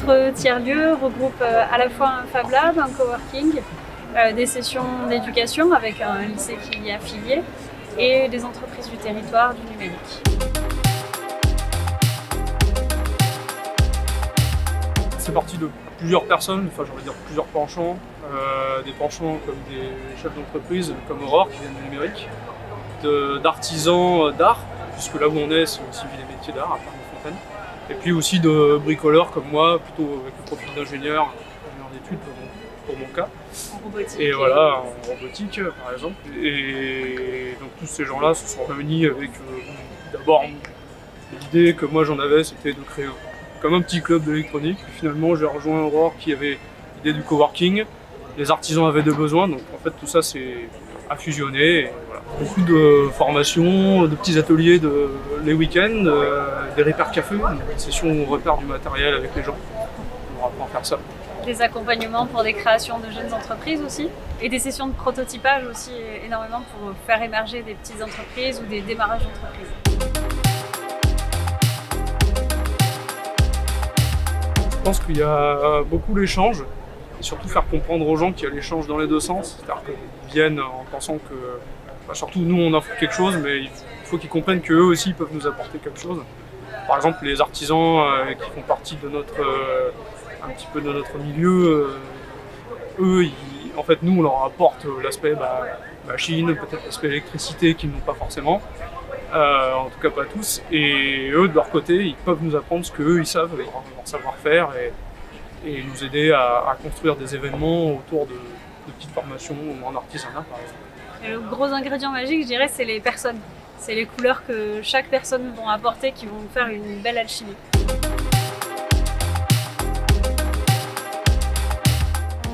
Notre tiers-lieu regroupe à la fois un Fab Lab, un coworking, des sessions d'éducation avec un lycée qui y est affilié et des entreprises du territoire du numérique. C'est parti de plusieurs personnes, enfin j'aurais dire plusieurs penchants, des penchants comme des chefs d'entreprise comme Aurore qui viennent du numérique, d'artisans d'art, puisque là où on est, c'est aussi des métiers d'art à Clermont-Fontaine, et puis aussi de bricoleurs comme moi, plutôt avec le profil d'ingénieur d'études pour mon cas. En robotique. Et voilà, en robotique par exemple. Et donc tous ces gens-là se sont réunis avec d'abord l'idée que moi j'en avais, c'était de créer comme un petit club d'électronique. Finalement, j'ai rejoint Aurore qui avait l'idée du coworking. Les artisans avaient des besoins, donc en fait tout ça c'est à fusionner. Et voilà. Beaucoup de formations, de petits ateliers les week-ends, des repères café, des sessions où on repère du matériel avec les gens. On apprend à faire ça. Des accompagnements pour des créations de jeunes entreprises aussi, et des sessions de prototypage aussi énormément pour faire émerger des petites entreprises ou des démarrages d'entreprises. Je pense qu'il y a beaucoup l'échange, et surtout faire comprendre aux gens qu'il y a l'échange dans les deux sens, c'est-à-dire qu'ils viennent en pensant que, surtout nous on offre quelque chose, mais il faut qu'ils comprennent qu'eux aussi peuvent nous apporter quelque chose. Par exemple les artisans qui font partie de un petit peu de notre milieu, eux, en fait nous on leur apporte l'aspect machine, peut-être l'aspect électricité qu'ils n'ont pas forcément. En tout cas pas tous, et eux de leur côté ils peuvent nous apprendre ce qu'eux ils savent avec leur savoir-faire et nous aider à construire des événements autour de petites formations en artisanat par exemple. Et le gros ingrédient magique je dirais c'est les personnes, c'est les couleurs que chaque personne va apporter qui vont faire une belle alchimie.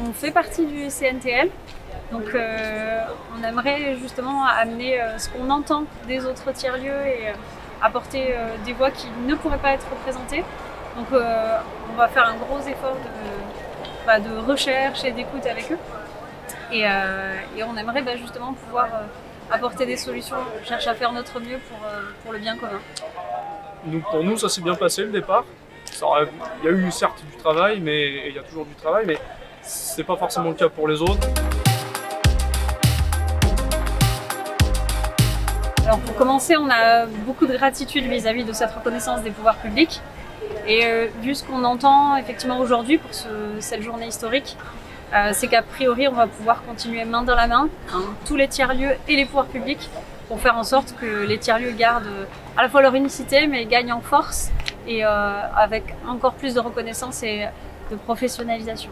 On fait partie du CNTL. Donc on aimerait justement amener ce qu'on entend des autres tiers-lieux et apporter des voix qui ne pourraient pas être représentées. Donc on va faire un gros effort de recherche et d'écoute avec eux. Et on aimerait justement pouvoir apporter des solutions, chercher à faire notre mieux pour le bien commun. Donc pour nous ça s'est bien passé le départ. Il y a eu certes du travail, mais il y a toujours du travail, mais c'est pas forcément le cas pour les autres. Alors pour commencer, on a beaucoup de gratitude vis-à-vis de cette reconnaissance des pouvoirs publics. Et vu ce qu'on entend effectivement aujourd'hui pour cette journée historique, c'est qu'a priori on va pouvoir continuer main dans la main, tous les tiers-lieux et les pouvoirs publics, pour faire en sorte que les tiers-lieux gardent à la fois leur unicité mais gagnent en force et avec encore plus de reconnaissance et de professionnalisation.